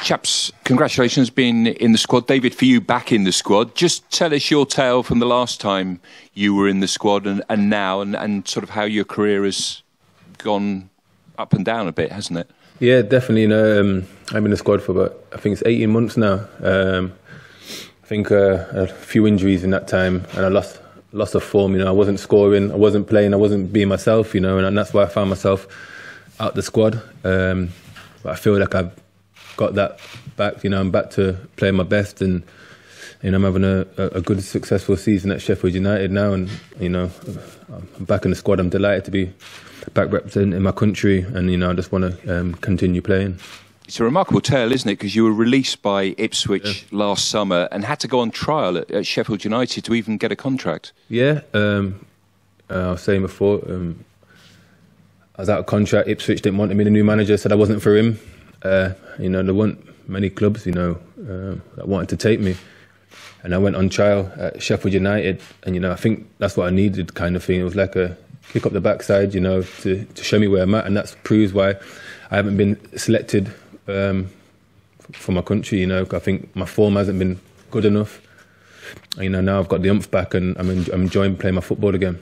Chaps, congratulations being in the squad. David, for you, back in the squad. Just tell us your tale from the last time you were in the squad and now, and sort of how your career has gone up and down a bit, hasn't it? Yeah, definitely. You know, I'm in the squad for about, I think it's 18 months now. I think a few injuries in that time, and I lost of form. You know, I wasn't scoring, I wasn't playing, I wasn't being myself. You know, and that's why I found myself out the squad. But I feel like I've got that back. You know, I'm back to playing my best, and you know, I'm having a good, successful season at Sheffield United now, and you know, I'm back in the squad. I'm delighted to be back representing my country, and you know, I just want to continue playing. It's a remarkable tale, isn't it? Because you were released by Ipswich last summer and had to go on trial at Sheffield United to even get a contract. Yeah, I was saying before, I was out of contract. Ipswich didn't want me. The new manager said I wasn't for him. You know, there weren't many clubs, you know, that wanted to take me. And I went on trial at Sheffield United, and you know, I think that's what I needed, kind of thing. It was like a kick up the backside, you know, to show me where I'm at, and that proves why I haven't been selected for my country. You know, I think my form hasn't been good enough. You know, now I've got the oomph back, and I'm enjoying playing my football again.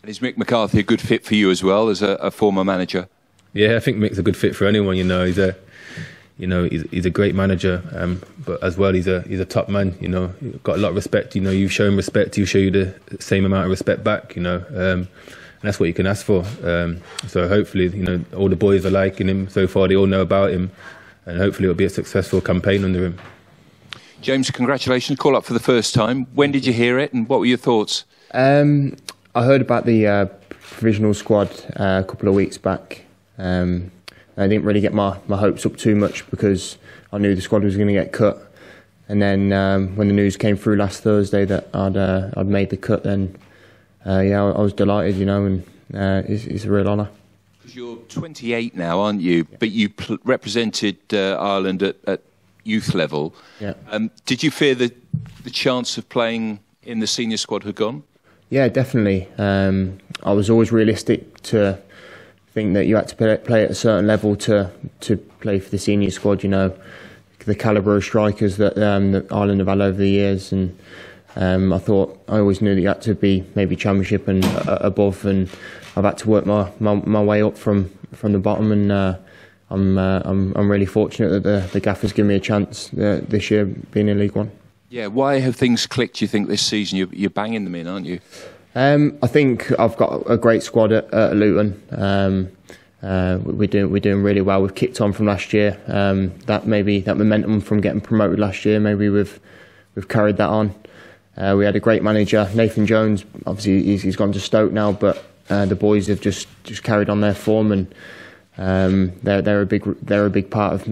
And is Mick McCarthy a good fit for you as well as a former manager? Yeah, I think Mick's a good fit for anyone. You know, he's a great manager, but as well he's a top man. You know, he's got a lot of respect. You know, you show him respect, he'll show you the same amount of respect back. You know, and that's what you can ask for. So hopefully, you know, all the boys are liking him so far. They all know about him, and hopefully it'll be a successful campaign under him. James, congratulations! Call up for the first time. When did you hear it, and what were your thoughts? I heard about the provisional squad a couple of weeks back. I didn't really get my hopes up too much because I knew the squad was going to get cut. And then when the news came through last Thursday that I'd made the cut, then yeah, I was delighted, you know, and it's a real honour. Because you're 28 now, aren't you? Yeah. But you represented Ireland at youth level. Yeah. Did you fear that the chance of playing in the senior squad had gone? Yeah, definitely. I was always realistic to think that you had to play at a certain level to play for the senior squad. You know, the calibre of strikers that Ireland have had over the years, and I always knew that you had to be maybe Championship and above, and I've had to work my way up from the bottom, and I'm really fortunate that the gaffer's given me a chance this year being in League One. Yeah, why have things clicked, you think, this season? You're banging them in, aren't you? I think I've got a great squad at Luton. We're doing really well. We've kicked on from last year. That momentum from getting promoted last year, maybe we've carried that on. We had a great manager, Nathan Jones. Obviously, he's gone to Stoke now, but the boys have just carried on their form, and they're a big part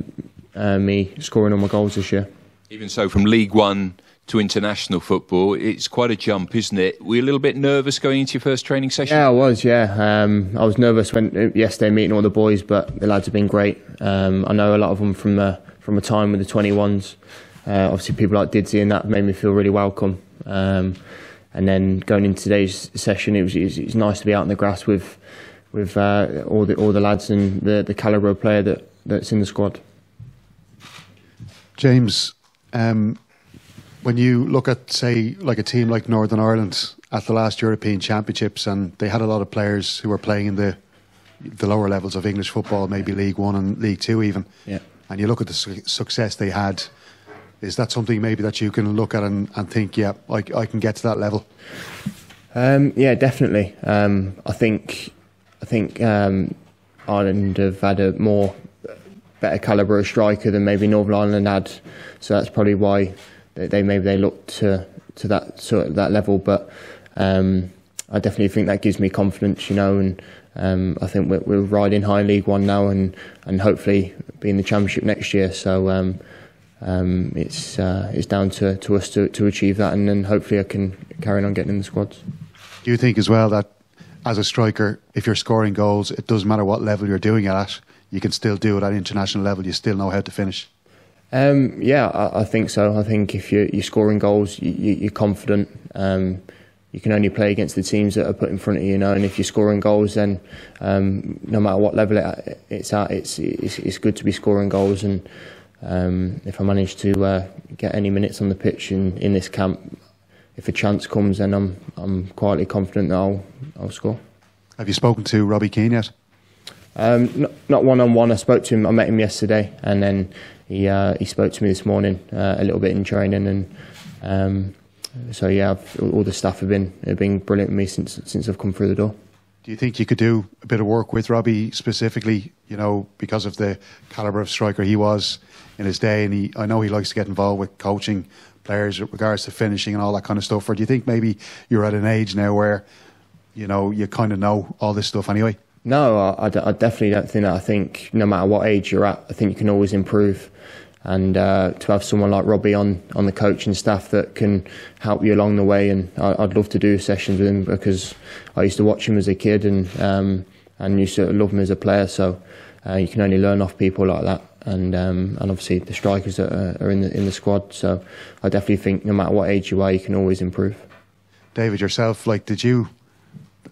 of me scoring all my goals this year. Even so, from League One to international football, it's quite a jump, isn't it? Were you a little bit nervous going into your first training session? Yeah, I was. Yeah, I was nervous yesterday meeting all the boys, but the lads have been great. I know a lot of them from a time with the 21s. Obviously, people like Didsy and that made me feel really welcome. And then going into today's session, it was nice to be out in the grass with all the lads and the calibre of player that's in the squad. James, when you look at, say, like a team like Northern Ireland at the last European Championships, and they had a lot of players who were playing in the lower levels of English football, maybe League One and League Two even, yeah. And you look at the success they had, is that something maybe that you can look at and think, yeah, I can get to that level? Yeah, definitely. I think Ireland have had a better calibre of striker than maybe Northern Ireland had, so that's probably why they look to that level. But I definitely think that gives me confidence, you know, and I think we're riding high in League One now, and hopefully be in the Championship next year. So it's down to us to achieve that, and then hopefully I can carry on getting in the squads. Do you think as well that as a striker, if you're scoring goals, it doesn't matter what level you're doing it at, you can still do it at international level, you still know how to finish? Yeah, I think so. I think if you're scoring goals, you're confident. You can only play against the teams that are put in front of you, you know. And if you're scoring goals, then no matter what level it's at, it's good to be scoring goals. And if I manage to get any minutes on the pitch in this camp, if a chance comes, then I'm quietly confident that I'll score. Have you spoken to Robbie Keane yet? Not one-on-one. I spoke to him. I met him yesterday, and then he spoke to me this morning a little bit in training, and so yeah, all the staff have been brilliant with me since I've come through the door. Do you think you could do a bit of work with Robbie specifically, you know, because of the calibre of striker he was in his day, and I know he likes to get involved with coaching players with regards to finishing and all that kind of stuff? Or do you think maybe you're at an age now where, you know, you kind of know all this stuff anyway? No, I definitely don't think that. I think no matter what age you're at, I think you can always improve. And to have someone like Robbie on the coaching staff that can help you along the way, and I'd love to do sessions with him because I used to watch him as a kid and used to love him as a player. So you can only learn off people like that, and obviously the strikers that are in the squad. So I definitely think no matter what age you are, you can always improve. David, yourself, like, did you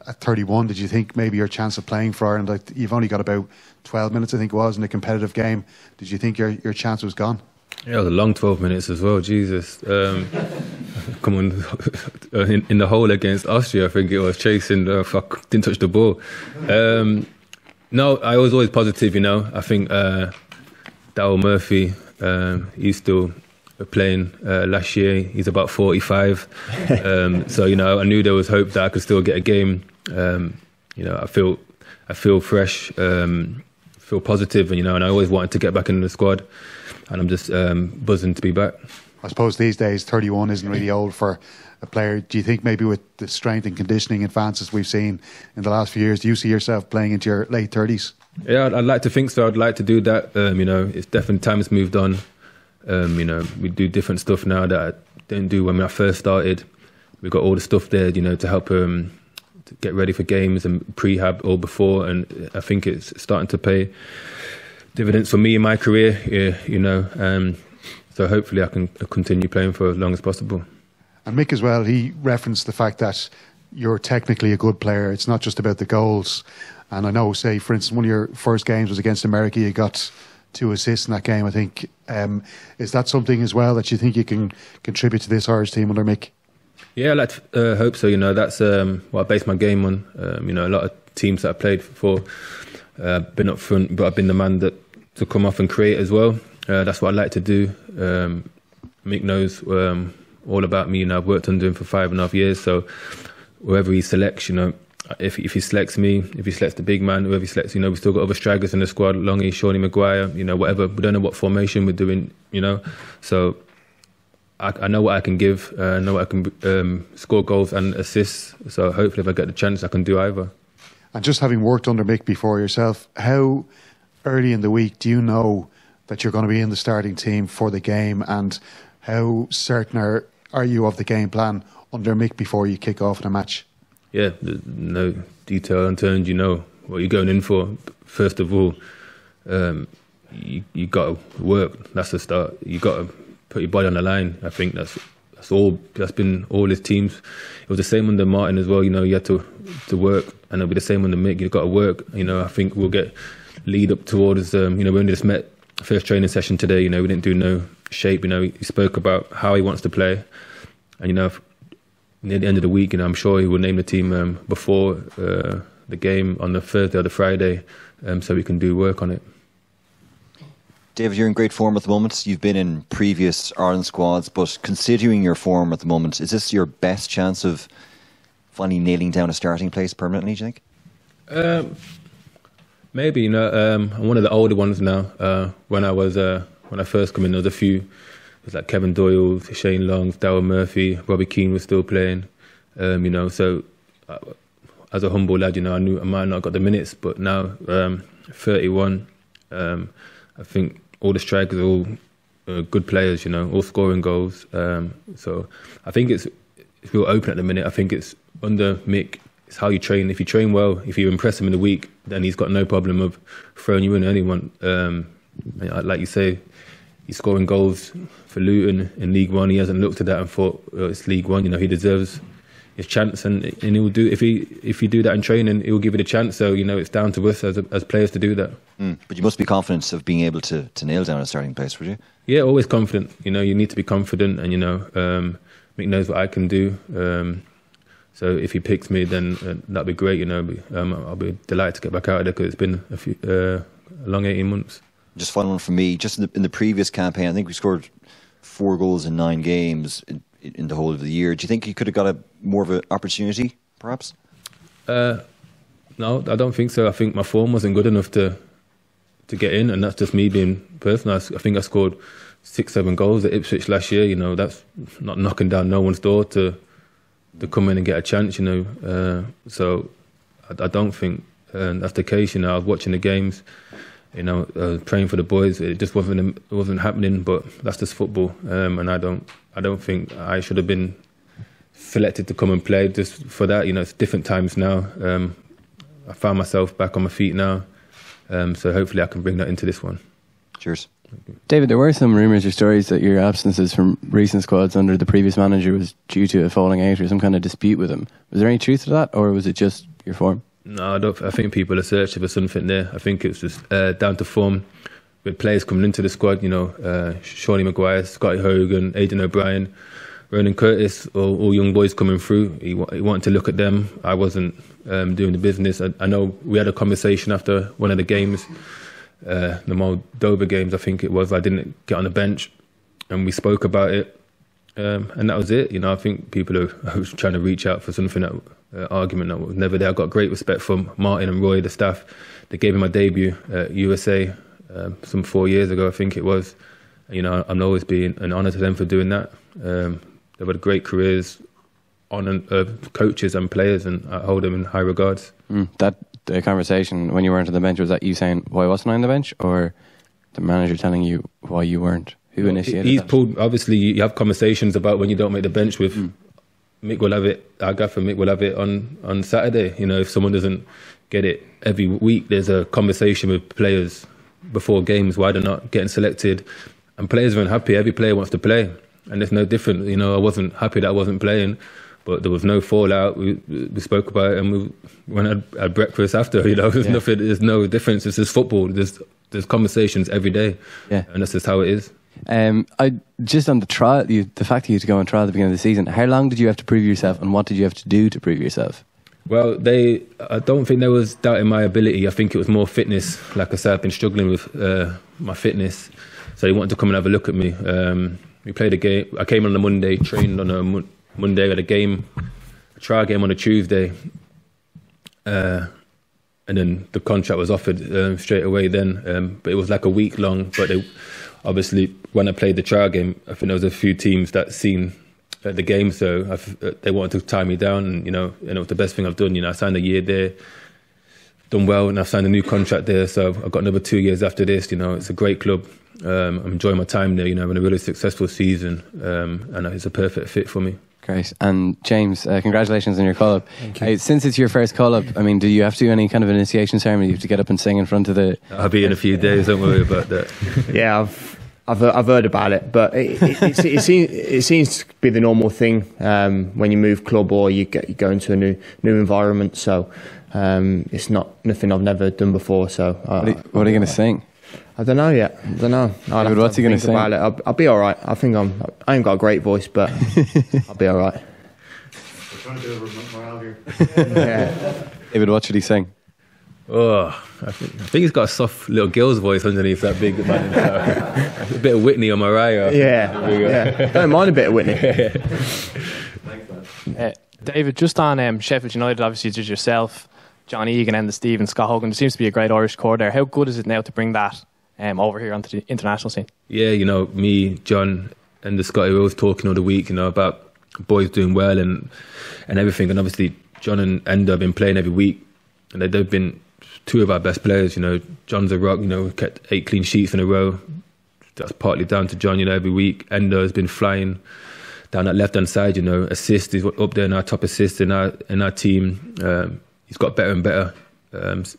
at 31, did you think maybe your chance of playing for Ireland, like, you've only got about 12 minutes I think it was in a competitive game, did you think your chance was gone? Yeah, it was a long 12 minutes as well, Jesus. Come on, in the hole against Austria, I think it was, chasing, didn't touch the ball. No, I was always positive, you know. I think Darryl Murphy, he's still playing last year. He's about 45. So, you know, I knew there was hope that I could still get a game. You know, I feel fresh, feel positive, and, you know, and I always wanted to get back into the squad, and I'm just buzzing to be back. I suppose these days 31 isn't really old for a player. Do you think maybe with the strength and conditioning advances we've seen in the last few years, do you see yourself playing into your late 30s? Yeah, I'd like to think so. I'd like to do that. You know, it's definitely time has moved on. You know, we do different stuff now that I didn't do when I first started. We've got all the stuff there, you know, to help to get ready for games and prehab all before, and I think it's starting to pay dividends for me in my career. Yeah, you know, so hopefully I can continue playing for as long as possible. And Mick as well, he referenced the fact that you're technically a good player. It's not just about the goals. And I know, say, for instance, one of your first games was against America. You got 2 assists in that game, I think. Is that something as well that you think you can contribute to this Irish team under Mick? Yeah, I like to hope so. You know, that's what I base my game on. You know, a lot of teams that I played for, been up front, but I've been the man to come off and create as well. That's what I like to do. Mick knows all about me. You know, I've worked under him for 5.5 years. So whoever he selects, you know, if he selects me, if he selects the big man, whoever he selects, you know, we've still got other strikers in the squad, Longy, Shawnee Maguire, you know, whatever. We don't know what formation we're doing, you know. So I know what I can give, I know what I can score goals and assists. So hopefully if I get the chance, I can do either. And just having worked under Mick before yourself, how early in the week do you know that you're going to be in the starting team for the game, and how certain are you of the game plan under Mick before you kick off in a match? Yeah, no detail unturned. You know what you're going in for. First of all, you got to work. That's the start. You got to put your body on the line. I think that's all. That's been all his teams. It was the same under Martin as well. You know, you had to work, and it'll be the same under Mick. You've got to work. You know, I think we'll get lead up towards. You know, we only just met first training session today. You know, we didn't do no shape. You know, he spoke about how he wants to play, and you know, near the end of the week, you know, I'm sure he will name the team before the game on the Thursday or the Friday, so we can do work on it. David, you're in great form at the moment. You've been in previous Ireland squads, but considering your form at the moment, is this your best chance of finally nailing down a starting place permanently, do you think? Maybe, you know, I'm one of the older ones now. When I first come in, there was a few. It was like Kevin Doyle, Shane Long, Darryl Murphy, Robbie Keane was still playing. You know, so as a humble lad, you know, I knew I might not have got the minutes, but now 31, I think all the strikers are all good players, you know, all scoring goals. So I think it's real open at the minute. I think it's under Mick. It's how you train. If you train well, if you impress him in the week, then he's got no problem of throwing you in anyone. Like you say, he's scoring goals for Luton in League One. He hasn't looked at that and thought, oh, it's League One. You know, he deserves his chance, and he'll do if you do that in training, he'll give you the chance. So it's down to us as players to do that. But you must be confident of being able to nail down a starting place, would you? Yeah, always confident. You need to be confident, and Mick knows what I can do. So if he picks me, then that'd be great. I'll be delighted to get back out of there because it's been a long 18 months. Just final one from me. Just in the previous campaign, I think we scored 4 goals in 9 games in the whole of the year. Do you think you could have got more of an opportunity, perhaps? No, I don't think so. I think my form wasn't good enough to get in, and that's just me being personal. I think I scored 6-7 goals at Ipswich last year. That's not knocking down no one's door to come in and get a chance. So I don't think that's the case. I was watching the games. Praying for the boys. It just wasn't happening. But that's just football, and I don't think I should have been selected to come and play just for that. It's different times now. I found myself back on my feet now, so hopefully I can bring that into this one. Cheers. David, there were some rumours or stories that your absences from recent squads under the previous manager was due to a falling out or some kind of dispute with him. Was there any truth to that, or was it just your form? No, I think people are searching for something there. I think it was just down to form with players coming into the squad. Shawnee Maguire, Scotty Hogan, Aidan O'Brien, Ronan Curtis, all young boys coming through. He wanted to look at them. I wasn't doing the business. I know we had a conversation after one of the games, the Moldova games, I think it was. I didn't get on the bench, and we spoke about it, and that was it. I think people are trying to reach out for something that. Argument that was never there. I got great respect from Martin and Roy, the staff. They gave me my debut at USA some 4 years ago, I think it was. I'm always being an honour to them for doing that. They've had great careers, coaches and players, and I hold them in high regards. That conversation when you weren't on the bench, was that you saying, why wasn't I on the bench? Or the manager telling you why you weren't? Who initiated He's that? pulled, obviously, you have conversations about when you don't make the bench with... Mick will have it. Our gaffer Mick will have it on Saturday. If someone doesn't get it every week, there's a conversation with players before games why they're not getting selected, and players are unhappy. Every player wants to play, and there's no different. I wasn't happy that I wasn't playing, but there was no fallout. We spoke about it, and we went and had breakfast after. There's nothing. There's no difference. It's just football. There's conversations every day, and that's just how it is. I just on the trial, the fact that you had to go on trial at the beginning of the season, how long did you have to prove yourself, and what did you have to do to prove yourself? Well, I don't think there was doubt in my ability. I think it was more fitness. Like I said, I've been struggling with my fitness, so they wanted to come and have a look at me. We played a game. I came on a Monday, trained on a Monday, had a trial game on a Tuesday, and then the contract was offered straight away then. But it was like a week long. But obviously, when I played the trial game, I think there was a few teams that seen the game, so they wanted to tie me down, and it was the best thing I've done. I signed a year there, done well, and I've signed a new contract there, so I've got another 2 years after this. It's a great club. I'm enjoying my time there. Having a really successful season, and it's a perfect fit for me. Great. And James, congratulations on your call-up. Since it's your first call-up, do you have to do any kind of initiation ceremony? You have to get up and sing in front of the... I'll be in a few days, don't worry about that. Yeah, I've heard about it, but it seems to be the normal thing when you move club or you go into a new environment. So it's not nothing I've never done before. So what are you going to sing? I don't know yet. What's he going to sing? I'll be all right. I ain't got a great voice, but I'll be all right. We're trying to do a morale here. Yeah. David, what should he sing? Oh, I think he's got a soft little girl's voice underneath that big man. A bit of Whitney or Mariah. Yeah. Don't mind a bit of Whitney. David, just on Sheffield United, obviously it's just yourself, John Egan and the Stephen, Scott Hogan. There seems to be a great Irish core there. How good is it now to bring that over here onto the international scene? Yeah, me, John and the Scotty, we're always talking all the week, about boys doing well and everything. And obviously John and Enda have been playing every week, and they've been two of our best players. John's a rock. Kept 8 clean sheets in a row. That's partly down to John. Every week Enda has been flying down that left hand side. Assist. He's up there in our top assist in our team. He's got better and better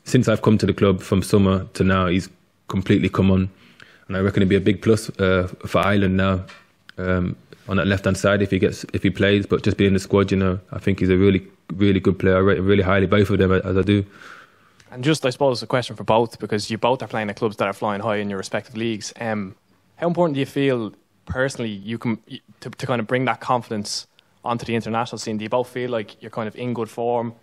since I've come to the club from summer to now. He's completely come on, and I reckon it'd be a big plus for Ireland now. on that left hand side if he plays. But just being in the squad, you know, I think he's a really good player. I rate him really highly, both of them, as I do. And just, I suppose, a question for both, because you both are playing at clubs that are flying high in your respective leagues. How important do you feel personally to kind of bring that confidence onto the international scene? Do you both feel like you're kind of in good form?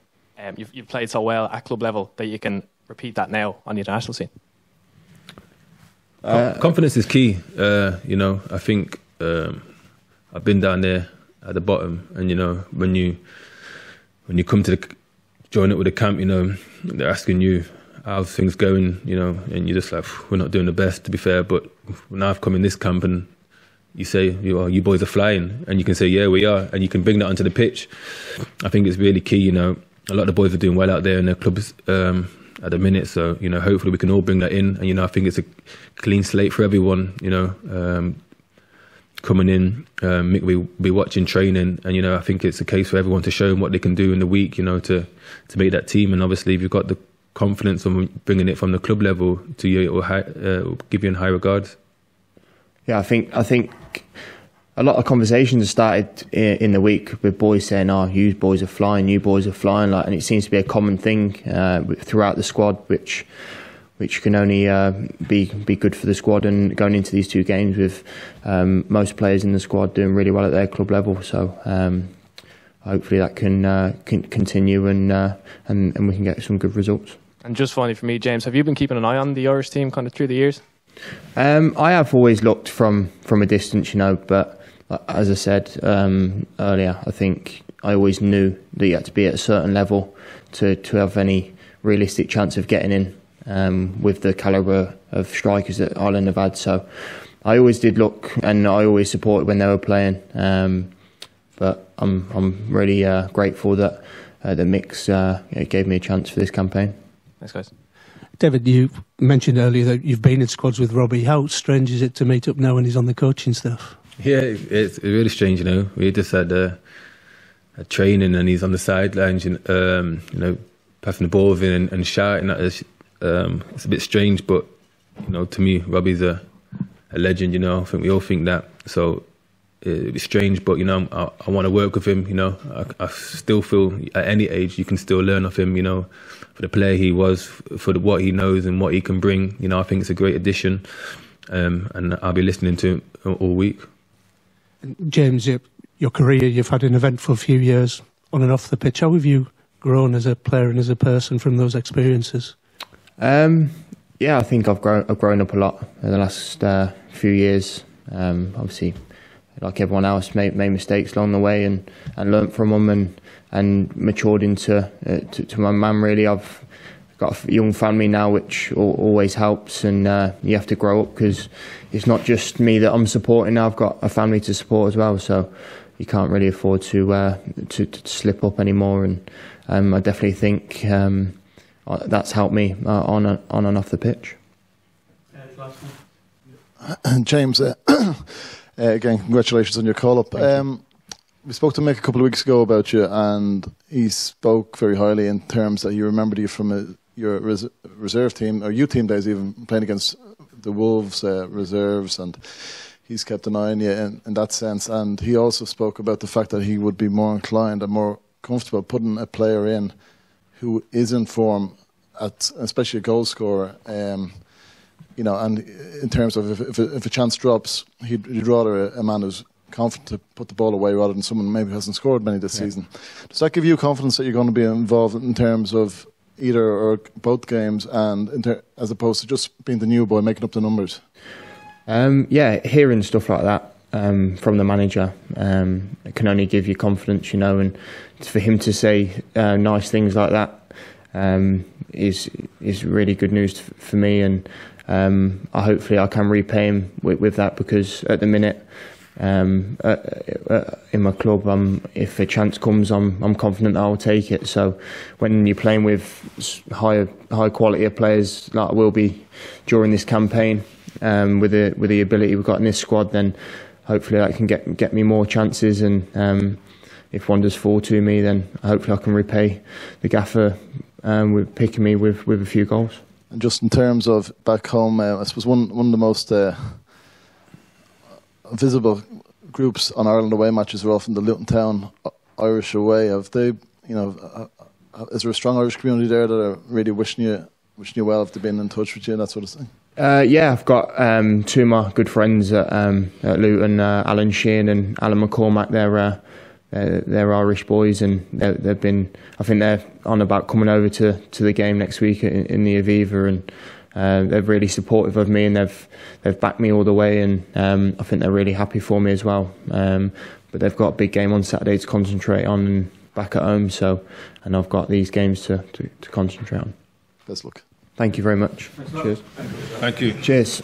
You've played so well at club level that you can repeat that now on the international scene? Confidence is key. You know, I think I've been down there at the bottom, and you know, when you come to join it with the camp, you know, they're asking you how's things going, you know, and you're just like, we're not doing the best, to be fair. But when I've come in this camp and you say, you boys are flying, and you can say, yeah, we are, and you can bring that onto the pitch, I think it's really key. You know, a lot of the boys are doing well out there in their clubs at the minute, so you know, hopefully we can all bring that in. And you know, I think it's a clean slate for everyone. You know, coming in, we'll be watching training, and you know, I think it's a case for everyone to show them what they can do in the week, you know, to make that team. And obviously, if you've got the confidence of bringing it from the club level to you, it will give you in high regards. Yeah, I think a lot of conversations started in the week with boys saying, "Oh, you boys are flying, like," and it seems to be a common thing throughout the squad, which can only be good for the squad. And going into these two games with most players in the squad doing really well at their club level, so hopefully that can continue and we can get some good results. And just finally for me, James, have you been keeping an eye on the Irish team kind of through the years? I have always looked from a distance, you know, but as I said earlier, I think I always knew that you had to be at a certain level to have any realistic chance of getting in with the calibre of strikers that Ireland have had. So I always did look, and I always supported when they were playing. But I'm really grateful that the mix gave me a chance for this campaign. Thanks, guys. David, you mentioned earlier that you've been in squads with Robbie. How strange is it to meet up now when he's on the coaching staff? Yeah, it's really strange, you know. We just had a training and he's on the sidelines, you know, passing the ball with him and shouting at us. It's a bit strange, but, you know, to me, Robbie's a legend, you know. I think we all think that. So it's strange, but, you know, I want to work with him, you know. I still feel at any age you can still learn off him, you know, for the player he was, for what he knows and what he can bring. You know, I think it's a great addition, and I'll be listening to him all week. James, your career, you've had an eventful few years on and off the pitch. How have you grown as a player and as a person from those experiences? Yeah, I think I've grown up a lot in the last few years. Obviously, like everyone else, made mistakes along the way and learnt from them and matured into to my man. Really, I've got a young family now, which always helps, and you have to grow up because it's not just me that I'm supporting now. I've got a family to support as well, so you can't really afford to slip up anymore. And I definitely think that's helped me on and off the pitch. James, again, congratulations on your call-up. We spoke to Mick a couple of weeks ago about you, and he spoke very highly in terms that he remembered you from your reserve team, or youth team days, even playing against the Wolves reserves, and he's kept an eye on you in that sense. And he also spoke about the fact that he would be more inclined and more comfortable putting a player in who is in form, especially a goal scorer. You know, and in terms of if a chance drops, he'd rather a man who's confident to put the ball away rather than someone who maybe hasn't scored many this season. Does that give you confidence that you're going to be involved in terms of either or both games, and as opposed to just being the new boy making up the numbers? Yeah, hearing stuff like that from the manager, it can only give you confidence, you know, and for him to say nice things like that is really good news for me, and hopefully I can repay him with that, because at the minute in my club, if a chance comes, I'm confident I'll take it. So when you're playing with high quality of players like I will be during this campaign, with the ability we've got in this squad, then hopefully that can get me more chances, and if one does fall to me, then hopefully I can repay the gaffer with picking me with a few goals. And just in terms of back home, I suppose one of the most visible groups on Ireland away matches are often the Luton Town Irish away. Have they, is there a strong Irish community there that are really wishing you well? Have they been in touch with you and that sort of thing? Yeah, I've got two of my good friends at Luton, Alan Sheehan and Alan McCormack. They're Irish boys, and they've been. I think they're on about coming over to the game next week in the Aviva, and they're really supportive of me, and they've backed me all the way, and I think they're really happy for me as well. But they've got a big game on Saturday to concentrate on, and back at home. And I've got these games to concentrate on. Best luck. Thank you very much. Cheers. Thank you. Cheers.